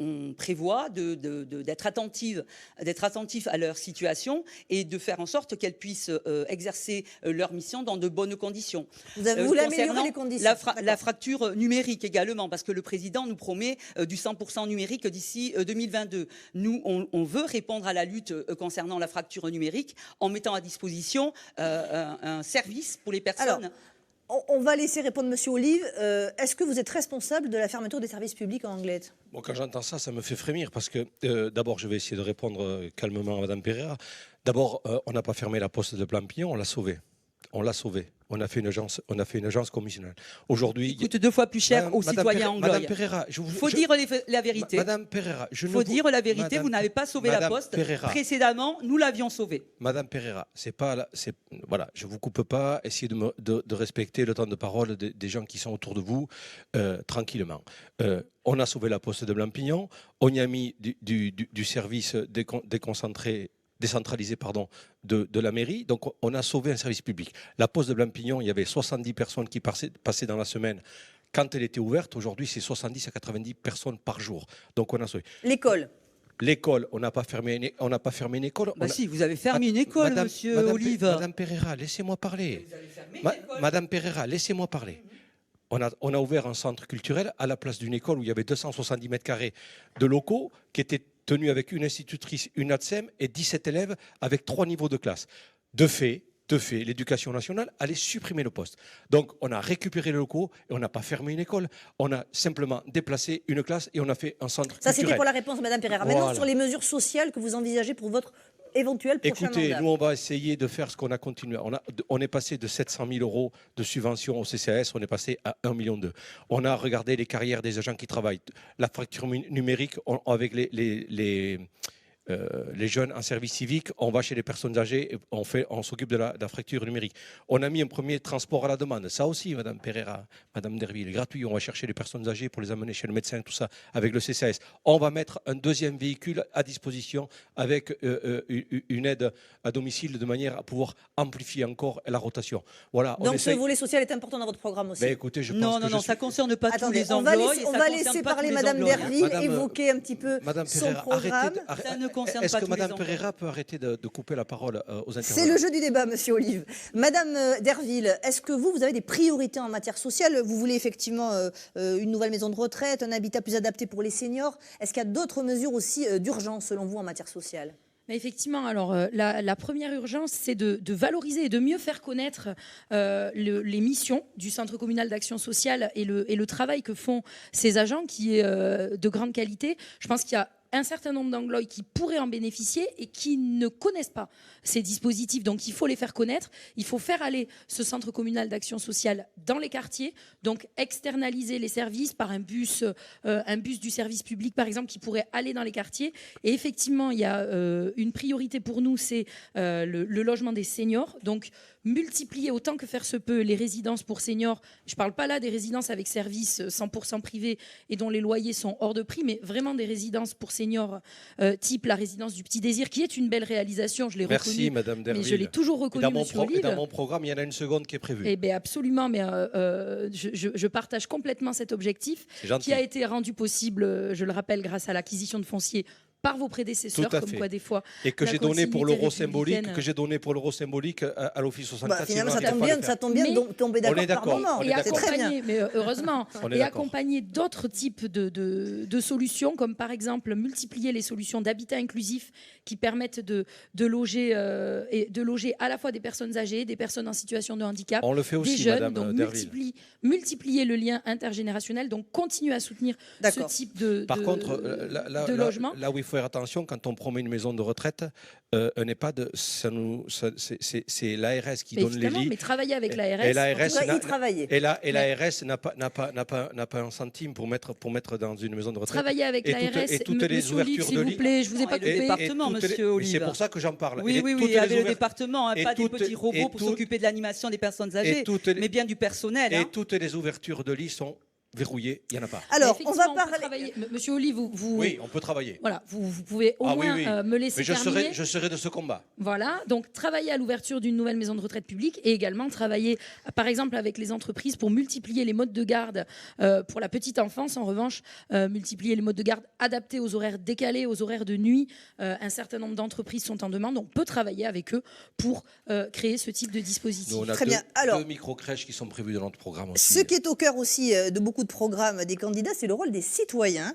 Speaker 3: prévoit d'être attentif à leur situation et de faire en sorte qu'elles puissent exercer leur mission dans de bonnes conditions.
Speaker 1: Vous voulez améliorer les conditions?
Speaker 3: La fracture numérique également, parce que le président nous promet du 100% numérique d'ici 2022. Nous, on veut répondre à la lutte concernant la fracture numérique en mettant à disposition un service pour les personnes.
Speaker 1: Alors, on va laisser répondre Monsieur Olive. Est-ce que vous êtes responsable de la fermeture des services publics en Anglet?
Speaker 4: Bon, quand j'entends ça, ça me fait frémir parce que d'abord, je vais essayer de répondre calmement à Madame Pereira. D'abord, on n'a pas fermé la poste de Plampignon, on l'a sauvée. On l'a sauvée. On a fait une agence commissionnelle. Aujourd'hui,
Speaker 3: il coûte 2 fois plus cher aux citoyens anglois.
Speaker 4: Madame Pereira,
Speaker 3: il faut dire la vérité.
Speaker 4: Madame Pereira,
Speaker 3: dire la vérité. Vous n'avez pas sauvé la Poste.
Speaker 4: Pereira,
Speaker 3: précédemment, nous l'avions sauvée.
Speaker 4: Madame Pereira, voilà, je vous coupe pas. Essayez de respecter le temps de parole des gens qui sont autour de vous tranquillement. On a sauvé la Poste de Blampignon. On y a mis du service décentralisé de la mairie. Donc, on a sauvé un service public. La Poste de Blampignon, il y avait 70 personnes qui passaient dans la semaine. Quand elle était ouverte, aujourd'hui, c'est 70 à 90 personnes par jour. Donc, on a sauvé. L'école, on n'a pas fermé une école.
Speaker 3: Si, vous avez fermé une école, Monsieur Olive.
Speaker 4: Madame Pereira, laissez-moi parler. Madame Pereira, laissez-moi parler. On a ouvert un centre culturel à la place d'une école où il y avait 270 mètres carrés de locaux qui étaient tenus avec une institutrice, une ATSEM et 17 élèves avec 3 niveaux de classe. De fait, l'éducation nationale allait supprimer le poste. Donc, on a récupéré les locaux et on n'a pas fermé une école. On a simplement déplacé une classe et on a fait un centre culturel.
Speaker 1: Ça, c'était pour la réponse, Madame Pereira.
Speaker 4: Voilà.
Speaker 1: Maintenant, sur les mesures sociales que vous envisagez pour votre éventuel prochain mandat.
Speaker 4: Écoutez, nous, on va essayer de faire ce qu'on a continué. On est passé de 700 000 euros de subvention au CCAS, on est passé à 1,2 million. On a regardé les carrières des agents qui travaillent. La fracture numérique, avec les jeunes en service civique, on va chez les personnes âgées, et on s'occupe de la fracture numérique. On a mis un premier transport à la demande. Ça aussi, Madame Pereira, Madame Derville, gratuit. On va chercher les personnes âgées pour les amener chez le médecin, tout ça, avec le CCAS. On va mettre un deuxième véhicule à disposition avec une aide à domicile de manière à pouvoir amplifier encore la rotation. Voilà.
Speaker 1: Donc ce volet social est important dans votre programme aussi.
Speaker 4: Ben, écoutez, je pense
Speaker 3: non, ça ne concerne pas tous les
Speaker 1: on
Speaker 3: emplois.
Speaker 1: On va laisser parler Madame Derville, évoquer un petit peu
Speaker 4: Madame
Speaker 1: son
Speaker 4: Pereira,
Speaker 1: programme.
Speaker 4: Est-ce que Madame Pereira peut arrêter de couper la parole aux intervenants?
Speaker 1: C'est le jeu du débat, Monsieur Olive. Madame Derville, est-ce que vous avez des priorités en matière sociale? Vous voulez effectivement une nouvelle maison de retraite, un habitat plus adapté pour les seniors. Est-ce qu'il y a d'autres mesures aussi d'urgence, selon vous, en matière sociale?
Speaker 5: Effectivement, alors la première urgence, c'est de valoriser et de mieux faire connaître les missions du Centre communal d'action sociale et le travail que font ces agents qui est de grande qualité. Je pense qu'il y a un certain nombre d'Anglois qui pourraient en bénéficier et qui ne connaissent pas ces dispositifs. Donc, il faut les faire connaître. Il faut faire aller ce centre communal d'action sociale dans les quartiers. Donc, externaliser les services par un bus du service public, par exemple, qui pourrait aller dans les quartiers. Et effectivement, il y a une priorité pour nous, c'est le logement des seniors. Donc, multiplier autant que faire se peut les résidences pour seniors. Je ne parle pas là des résidences avec service 100% privé et dont les loyers sont hors de prix, mais vraiment des résidences pour seniors type la résidence du Petit Désir, qui est une belle réalisation. Je l'ai reconnue.
Speaker 4: Merci, Madame Derville.
Speaker 3: Mais
Speaker 5: je l'ai toujours reconnu, Monsieur Olive.
Speaker 4: Dans mon programme, il y en a une seconde qui est prévue.
Speaker 5: Eh bien, absolument, mais je partage complètement cet objectif qui a été rendu possible, je le rappelle, grâce à l'acquisition de foncier par vos prédécesseurs,
Speaker 4: Tout à
Speaker 5: comme
Speaker 4: fait.
Speaker 5: quoi des fois.
Speaker 4: Et que
Speaker 5: la
Speaker 4: j'ai donné pour
Speaker 5: continuité
Speaker 4: l'euro symbolique,
Speaker 5: républicaine.
Speaker 4: à l'Office 64.
Speaker 1: Finalement,
Speaker 4: sinon
Speaker 1: ça
Speaker 4: on
Speaker 1: tombe
Speaker 4: n'allait pas
Speaker 1: bien,
Speaker 4: le
Speaker 1: ça
Speaker 4: faire.
Speaker 1: tombe bien
Speaker 5: Mais-
Speaker 1: de tomber
Speaker 4: On est
Speaker 1: d'accord par
Speaker 4: d'accord,
Speaker 1: moment.
Speaker 4: on est
Speaker 5: Et
Speaker 4: d'accord.
Speaker 1: C'est très bien.
Speaker 5: accompagner, mais heureusement,
Speaker 4: On est
Speaker 5: et
Speaker 4: d'accord.
Speaker 5: accompagner d'autres types de solutions, comme par exemple multiplier les solutions d'habitat inclusif qui permettent de loger à la fois des personnes âgées, des personnes en situation de handicap,
Speaker 4: On le fait
Speaker 5: des
Speaker 4: aussi,
Speaker 5: jeunes.
Speaker 4: Madame
Speaker 5: Donc
Speaker 4: Derville.
Speaker 5: multiplier le lien intergénérationnel, donc continuer à soutenir ce
Speaker 1: D'accord.
Speaker 5: type de
Speaker 4: Par contre,
Speaker 5: logement.
Speaker 4: là où il faut faire attention, quand on promet une maison de retraite, un EHPAD, c'est l'ARS qui
Speaker 5: Mais
Speaker 4: donne les
Speaker 5: évidemment,
Speaker 4: lits.
Speaker 5: mais travailler avec l'ARS.
Speaker 4: Et l'ARS
Speaker 1: On va y
Speaker 4: n'a-
Speaker 1: travailler.
Speaker 4: et l'ARS n'a pas un centime pour mettre dans une maison de retraite.
Speaker 5: Travailler avec
Speaker 4: Et
Speaker 5: l'ARS.
Speaker 4: et toutes les
Speaker 5: Monsieur Olive,
Speaker 4: ouvertures
Speaker 5: s'il
Speaker 4: de
Speaker 5: vous
Speaker 4: lits.
Speaker 5: plaît, je vous ai
Speaker 3: Non,
Speaker 5: pas
Speaker 3: et le
Speaker 5: coupé.
Speaker 3: département,
Speaker 4: toutes les-
Speaker 3: monsieur
Speaker 4: mais
Speaker 3: Olive.
Speaker 4: c'est pour ça que j'en parle.
Speaker 3: Oui,
Speaker 4: Et
Speaker 3: oui,
Speaker 4: toutes
Speaker 3: oui,
Speaker 4: les
Speaker 3: avec le
Speaker 4: ouvertures-
Speaker 3: département,
Speaker 4: et
Speaker 3: pas des
Speaker 4: toutes-
Speaker 3: petits robots
Speaker 4: et
Speaker 3: pour
Speaker 4: tout-
Speaker 3: s'occuper de l'animation des personnes âgées,
Speaker 4: et toutes les-
Speaker 3: mais bien du personnel.
Speaker 4: Et
Speaker 3: hein.
Speaker 4: toutes les ouvertures de lits sont verrouillées, il n'y en a pas.
Speaker 1: Alors, on va
Speaker 5: Effectivement, peut
Speaker 1: parler.
Speaker 5: travailler. Monsieur Olive,
Speaker 4: Oui, on peut travailler.
Speaker 5: voilà, vous pouvez au
Speaker 4: Ah oui,
Speaker 5: moins
Speaker 4: oui.
Speaker 5: me laisser
Speaker 4: Mais
Speaker 5: terminer.
Speaker 4: je serai de ce combat.
Speaker 5: Voilà, donc travailler à l'ouverture d'une nouvelle maison de retraite publique et également travailler, par exemple, avec les entreprises pour multiplier les modes de garde pour la petite enfance. En revanche, multiplier les modes de garde adaptés aux horaires décalés, aux horaires de nuit. Un certain nombre d'entreprises sont en demande. On peut travailler avec eux pour créer ce type de dispositif.
Speaker 4: Nous, on a
Speaker 1: Très bien. Alors-
Speaker 4: deux micro-crèches qui sont prévues dans notre programme aussi.
Speaker 1: Ce qui est au cœur aussi de beaucoup de programmes des candidats, c'est le rôle des citoyens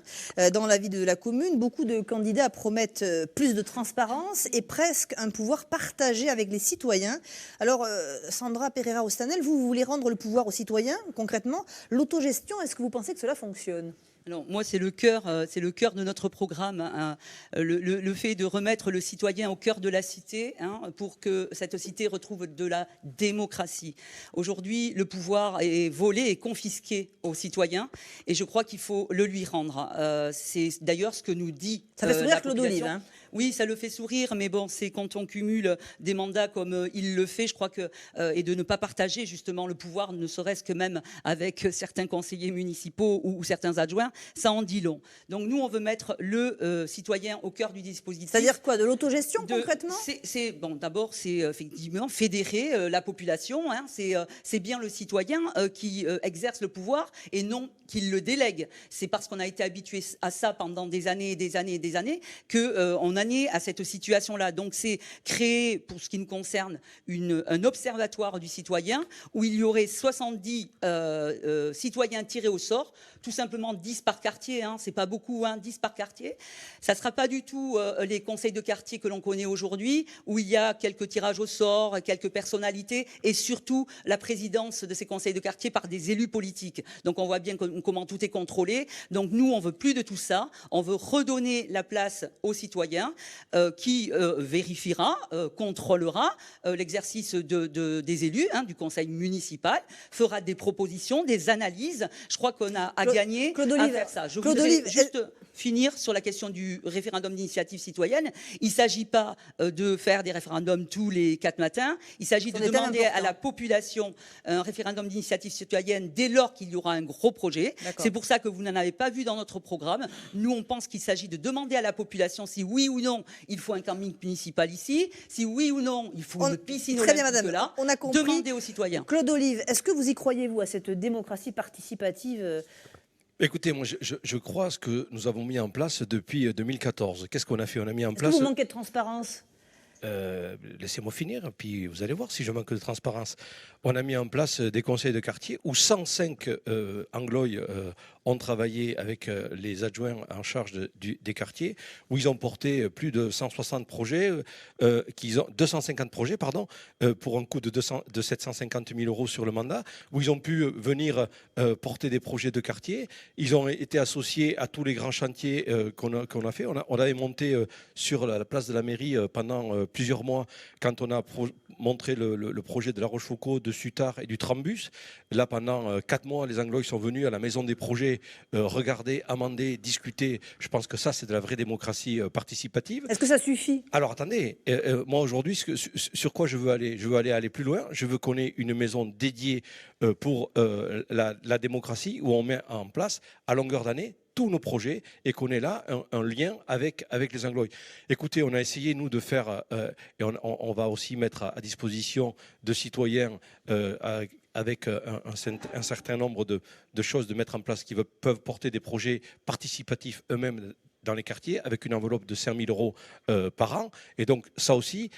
Speaker 1: dans la vie de la commune. Beaucoup de candidats promettent plus de transparence et presque un pouvoir partagé avec les citoyens. Alors, Sandra Pereira-Ostanel, vous voulez rendre le pouvoir aux citoyens, concrètement. L'autogestion, est-ce que vous pensez que cela fonctionne ?
Speaker 3: Alors, moi, c'est le cœur de notre programme, hein, le fait de remettre le citoyen au cœur de la cité, hein, pour que cette cité retrouve de la démocratie. Aujourd'hui, le pouvoir est volé et confisqué aux citoyens, et je crois qu'il faut le lui rendre. C'est d'ailleurs ce que nous dit
Speaker 1: Ça fait sourire
Speaker 3: la
Speaker 1: Claude
Speaker 3: population.
Speaker 1: Olive, hein.
Speaker 3: Oui, ça le fait sourire, mais bon, c'est quand on cumule des mandats comme il le fait, je crois que et de ne pas partager justement le pouvoir, ne serait-ce que même avec certains conseillers municipaux ou certains adjoints, ça en dit long. Donc nous, on veut mettre le citoyen au cœur du dispositif.
Speaker 1: C'est-à-dire quoi? De l'autogestion, concrètement?
Speaker 3: Bon, d'abord, c'est effectivement fédérer la population. Hein, c'est bien le citoyen qui exerce le pouvoir et non qu'il le délègue. C'est parce qu'on a été habitué à ça pendant des années et des années et des années qu'on a né à cette situation-là. Donc c'est créer, pour ce qui nous concerne, un observatoire du citoyen où il y aurait 70 citoyens tirés au sort, tout simplement 10 par quartier, hein, c'est pas beaucoup, hein, 10 par quartier. Ça ne sera pas du tout les conseils de quartier que l'on connaît aujourd'hui, où il y a quelques tirages au sort, quelques personnalités, et surtout la présidence de ces conseils de quartier par des élus politiques. Donc on voit bien comment tout est contrôlé. Donc nous, on veut plus de tout ça. On veut redonner la place aux citoyens qui vérifiera, contrôlera l'exercice des élus, hein, du conseil municipal, fera des propositions, des analyses. Je crois qu'on a à gagner à faire ça. Je voudrais juste finir sur la question du référendum d'initiative citoyenne. Il ne s'agit pas de faire des référendums tous les 4 matins. Il s'agit de demander à la population un référendum d'initiative citoyenne dès lors qu'il y aura un gros projet. C'est pour ça que vous n'en avez pas vu dans notre programme. Nous, on pense qu'il s'agit de demander à la population si oui ou non il faut un camping municipal ici, si oui ou non il faut une piscine olympique là.
Speaker 1: On a compris.
Speaker 3: Demander aux citoyens.
Speaker 1: Claude Olive, est-ce que vous y croyez, vous, à cette démocratie participative?
Speaker 4: Écoutez, moi, je crois ce que nous avons mis en place depuis 2014. Qu'est-ce qu'on a fait? On a mis en
Speaker 1: Est-ce
Speaker 4: place...
Speaker 1: que vous manquez de transparence?
Speaker 4: Laissez-moi finir, puis vous allez voir si je manque de transparence. On a mis en place des conseils de quartier où 105 Angloïs ont travaillé avec les adjoints en charge des quartiers, où ils ont porté plus de 160 projets, 250 projets, pardon, pour un coût de 750 000 euros sur le mandat, où ils ont pu venir porter des projets de quartier. Ils ont été associés à tous les grands chantiers qu'on a fait. On avait monté sur la place de la mairie pendant plusieurs mois, quand on a montré le projet de La Rochefoucauld, de Sutard et du Trambus. Là, pendant 4 mois, les Angloïs sont venus à la maison des projets regarder, amender, discuter. Je pense que ça, c'est de la vraie démocratie participative.
Speaker 1: Est-ce que ça suffit?
Speaker 4: Alors, attendez, moi, aujourd'hui, sur quoi je veux aller plus loin. Je veux qu'on ait une maison dédiée pour la démocratie, où on met en place, à longueur d'année, tous nos projets et qu'on ait là un lien avec les Angloïs. Écoutez, on a essayé, nous, de faire, et on va aussi mettre à disposition de citoyens avec un certain nombre de choses de mettre en place qui peuvent porter des projets participatifs eux-mêmes dans les quartiers avec une enveloppe de 5 000 euros par an. Et donc, ça aussi,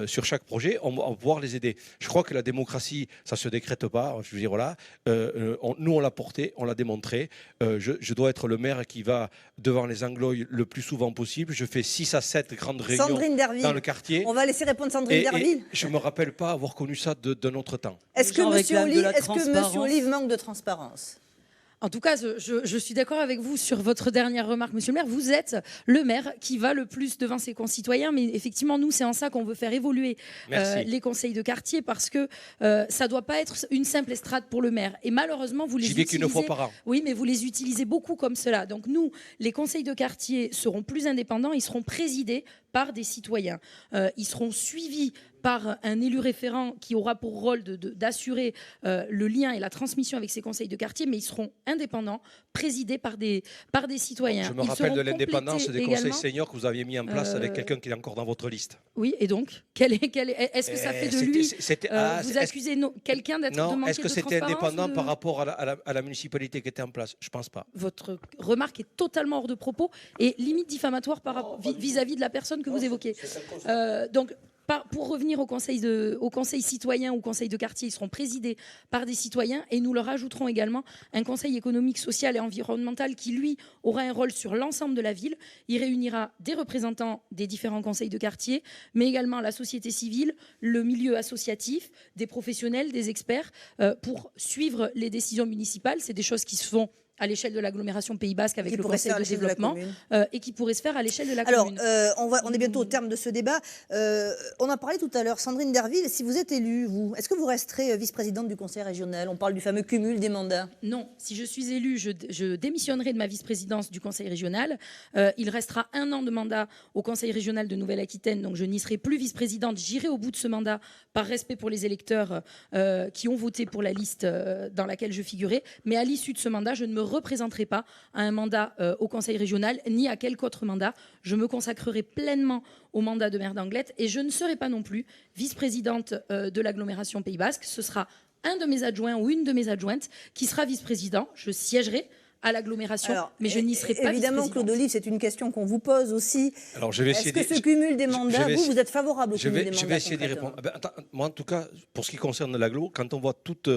Speaker 4: sur chaque projet, on va pouvoir les aider. Je crois que la démocratie, ça ne se décrète pas. Je veux dire, voilà, nous, on l'a porté, on l'a démontré. Je dois être le maire qui va devant les Anglois le plus souvent possible. Je fais 6 à 7 grandes réunions dans le quartier.
Speaker 1: On va laisser répondre Sandrine Derville.
Speaker 4: Et je ne me rappelle pas avoir connu ça d'un autre temps.
Speaker 1: Est-ce que M. Olive manque de transparence ?
Speaker 5: En tout cas, je suis d'accord avec vous sur votre dernière remarque, monsieur le maire. Vous êtes le maire qui va le plus devant ses concitoyens. Mais effectivement, nous, c'est en ça qu'on veut faire évoluer les conseils de quartier, parce que ça ne doit pas être une simple estrade pour le maire. Et malheureusement, vous les utilisez...
Speaker 4: J'y vais qu'une fois par an.
Speaker 5: Oui, mais vous les utilisez beaucoup comme cela. Donc nous, les conseils de quartier seront plus indépendants. Ils seront présidés par des citoyens. Ils seront suivis par un élu référent qui aura pour rôle d'assurer le lien et la transmission avec ces conseils de quartier, mais ils seront indépendants, présidés par des citoyens.
Speaker 4: Je me rappelle de l'indépendance des conseils seniors que vous aviez mis en place avec quelqu'un qui est encore dans votre liste.
Speaker 5: Oui, et donc est-ce que ça fait de lui vous accusez quelqu'un d'être de manquer de transparence?
Speaker 4: Est-ce que c'était indépendant par rapport à la municipalité qui était en place? Je ne pense pas.
Speaker 5: Votre remarque est totalement hors de propos et limite diffamatoire vis-à-vis de la personne que vous évoquez. Donc, pour revenir au conseil citoyen ou conseil de quartier, ils seront présidés par des citoyens et nous leur ajouterons également un conseil économique, social et environnemental qui, lui, aura un rôle sur l'ensemble de la ville. Il réunira des représentants des différents conseils de quartier, mais également la société civile, le milieu associatif, des professionnels, des experts, pour suivre les décisions municipales. C'est des choses qui se font à l'échelle de l'agglomération Pays Basque avec le conseil de développement et qui pourrait se faire à l'échelle de la commune.
Speaker 1: Alors, on est bientôt au terme de ce débat. On en parlait tout à l'heure. Sandrine Derville, si vous êtes élue, est-ce que vous resterez vice-présidente du conseil régional? On parle du fameux cumul des mandats.
Speaker 5: Non, si je suis élue, je démissionnerai de ma vice-présidence du conseil régional. Il restera 1 an de mandat au conseil régional de Nouvelle-Aquitaine, donc je n'y serai plus vice-présidente. J'irai au bout de ce mandat par respect pour les électeurs qui ont voté pour la liste dans laquelle je figurais. Mais à l'issue de ce mandat, je ne me représenterai pas à un mandat au conseil régional ni à quelque autre mandat. Je me consacrerai pleinement au mandat de maire d'Anglet et je ne serai pas non plus vice-présidente de l'agglomération Pays Basque. Ce sera un de mes adjoints ou une de mes adjointes qui sera vice-président. Je siégerai à l'agglomération, mais je n'y serai pas
Speaker 1: évidemment, Claude Olive, c'est une question qu'on vous pose aussi.
Speaker 4: Alors, je vais
Speaker 1: Est-ce que ce cumul des mandats, vous êtes favorable au cumul des mandats?
Speaker 4: Je vais essayer d'y répondre. Moi, en tout cas, pour ce qui concerne l'agglo, quand on voit toutes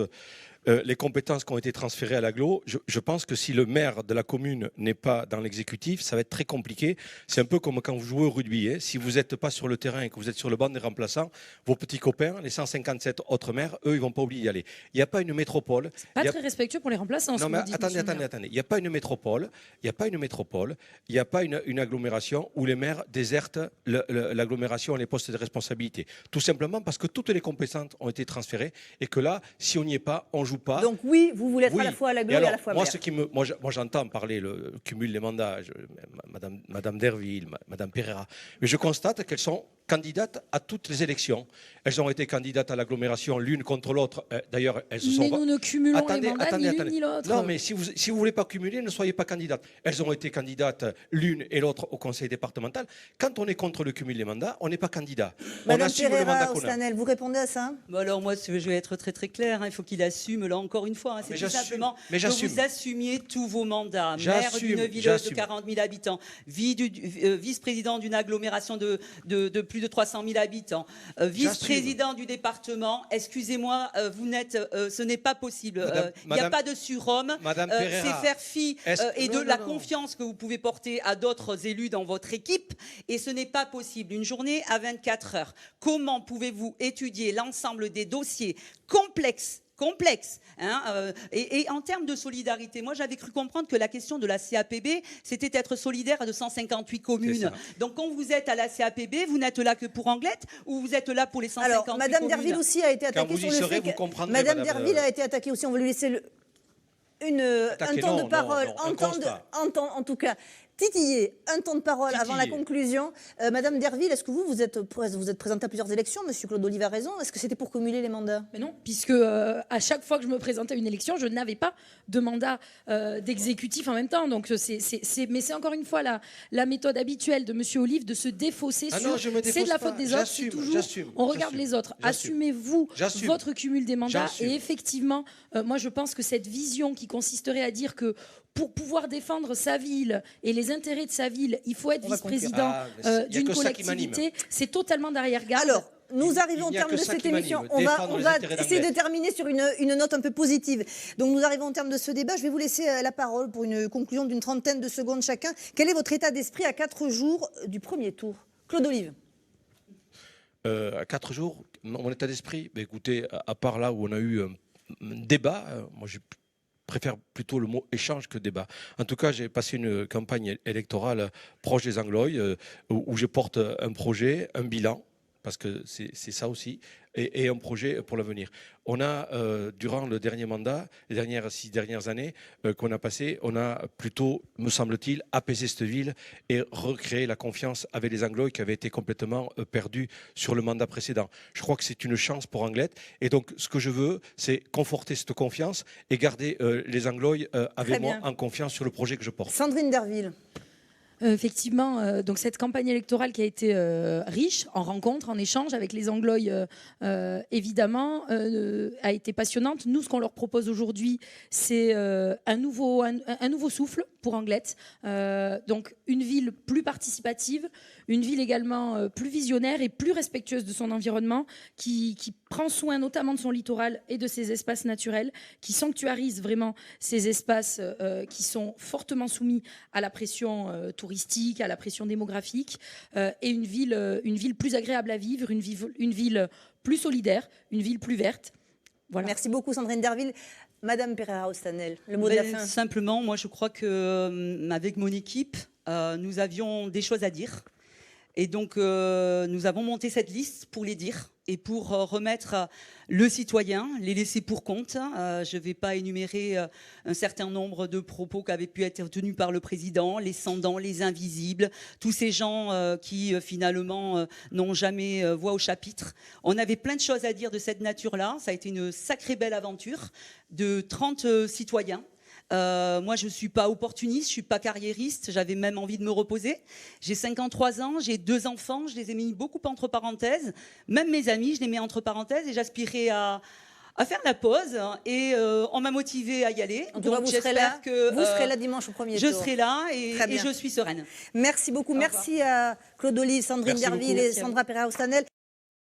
Speaker 4: les compétences qui ont été transférées à l'agglo, je pense que si le maire de la commune n'est pas dans l'exécutif, ça va être très compliqué. C'est un peu comme quand vous jouez au rugby. Si vous n'êtes pas sur le terrain et que vous êtes sur le banc des remplaçants, vos petits copains, les 157 autres maires, eux, ils ne vont pas oublier d'y aller. Il n'y a pas une métropole.
Speaker 5: C'est pas très respectueux pour les remplaçants.
Speaker 4: Non, mais attendez. Il n'y a pas une métropole. Il n'y a pas une agglomération où les maires désertent l'agglomération et les postes de responsabilité. Tout simplement parce que toutes les compétences ont été transférées et que là, si on n'y est pas, on joue pas.
Speaker 1: Donc oui, vous voulez être à la fois à l'agglo et à la fois maire.
Speaker 4: Moi, j'entends parler le cumul des mandats, Madame Derville, Madame Pereira, mais je constate qu'elles sont candidates à toutes les élections. Elles ont été candidates à l'agglomération l'une contre l'autre. D'ailleurs, elles se sont...
Speaker 5: Mais nous ne cumulons les mandats ni l'une ni l'autre.
Speaker 4: Non, mais si vous ne voulez pas cumuler, ne soyez pas candidates. Elles ont été candidates l'une et l'autre au conseil départemental. Quand on est contre le cumul des mandats, on n'est pas candidat.
Speaker 1: Madame Pereira, vous répondez à ça?
Speaker 3: Alors moi, je vais être très très clair. Il faut qu'il assume, là encore une fois. C'est tout simplement que vous assumiez tous vos mandats. Maire d'une ville de 40 000 habitants, vice-président d'une agglomération de plus de 300 000 habitants, vice-président du département. Excusez-moi, ce n'est pas possible. Il n'y a pas de surhomme. C'est faire fi et de la confiance que vous pouvez porter à d'autres élus dans votre équipe. Et ce n'est pas possible. Une journée à 24 heures. Comment pouvez-vous étudier l'ensemble des dossiers complexes et en termes de solidarité, moi j'avais cru comprendre que la question de la CAPB, c'était être solidaire de 158 communes. Donc quand vous êtes à la CAPB, vous n'êtes là que pour Anglet ou vous êtes là pour les 158 communes?
Speaker 1: Alors, Madame Derville aussi a été attaquée sur le fait que... Madame Derville a été attaquée aussi, on va lui laisser un temps de parole, en tout cas... Titiller, un temps de parole avant la conclusion. Madame Derville, est-ce que vous êtes présentée à plusieurs élections? Monsieur Claude Olive a raison. Est-ce que c'était pour cumuler les mandats?
Speaker 5: Mais non, puisque à chaque fois que je me présentais à une élection, je n'avais pas de mandat d'exécutif en même temps. Donc mais c'est encore une fois la méthode habituelle de Monsieur Olive de se défausser sur c'est de la faute des autres. C'est toujours on regarde les autres. Assumez-vous votre cumul des mandats. Et effectivement, moi je pense que cette vision qui consisterait à dire que pour pouvoir défendre sa ville et les intérêts de sa ville, il faut être vice-président d'une collectivité. C'est totalement d'arrière-garde.
Speaker 1: Alors, nous arrivons au terme de cette émission. On va essayer de terminer sur une note un peu positive. Donc nous arrivons au terme de ce débat. Je vais vous laisser la parole pour une conclusion d'une trentaine de secondes chacun. Quel est votre état d'esprit à 4 jours du premier tour? Claude Olive.
Speaker 4: À 4 jours, mon état d'esprit, écoutez, à part là où on a eu un débat, moi je préfère plutôt le mot échange que débat. En tout cas, j'ai passé une campagne électorale proche des Anglois, où je porte un projet, un bilan, parce que c'est ça aussi, et un projet pour l'avenir. On a, durant le dernier mandat, les 6 dernières années qu'on a passées, on a plutôt, me semble-t-il, apaisé cette ville et recréé la confiance avec les Anglois qui avaient été complètement perdus sur le mandat précédent. Je crois que c'est une chance pour Anglet. Et donc, ce que je veux, c'est conforter cette confiance et garder les Anglois avec moi en confiance sur le projet que je porte.
Speaker 1: Sandrine Derville.
Speaker 5: Effectivement, donc cette campagne électorale qui a été riche en rencontres, en échanges avec les Anglois, évidemment, a été passionnante. Nous, ce qu'on leur propose aujourd'hui, c'est un nouveau souffle pour Anglet. Donc une ville plus participative, une ville également plus visionnaire et plus respectueuse de son environnement, qui prend soin notamment de son littoral et de ses espaces naturels, qui sanctuarise vraiment ces espaces qui sont fortement soumis à la pression touristique, à la pression démographique, et une ville plus agréable à vivre, une ville plus solidaire, une ville plus verte. Voilà.
Speaker 1: Merci beaucoup Sandrine Derville. Madame Pereira-Ostanel, le mot de la fin.
Speaker 3: Simplement, moi je crois qu'avec mon équipe, nous avions des choses à dire. Et donc, nous avons monté cette liste pour les dire et pour remettre le citoyen, les laisser pour compte. Je ne vais pas énumérer un certain nombre de propos qui avaient pu être tenus par le président, les sans-dents, les invisibles, tous ces gens qui finalement n'ont jamais voix au chapitre. On avait plein de choses à dire de cette nature-là. Ça a été une sacrée belle aventure de 30 citoyens. Moi, je ne suis pas opportuniste, je ne suis pas carriériste, j'avais même envie de me reposer. J'ai 53 ans, j'ai 2 enfants, je les ai mis beaucoup entre parenthèses. Même mes amis, je les mets entre parenthèses et j'aspirais à faire la pause. Et on m'a motivée à y aller.
Speaker 1: En tout cas, vous serez là dimanche au premier tour.
Speaker 3: Je serai là et je suis sereine.
Speaker 1: Merci beaucoup. Merci à Claude Olive, Sandrine Derville et Sandra Pereira-Ostanel.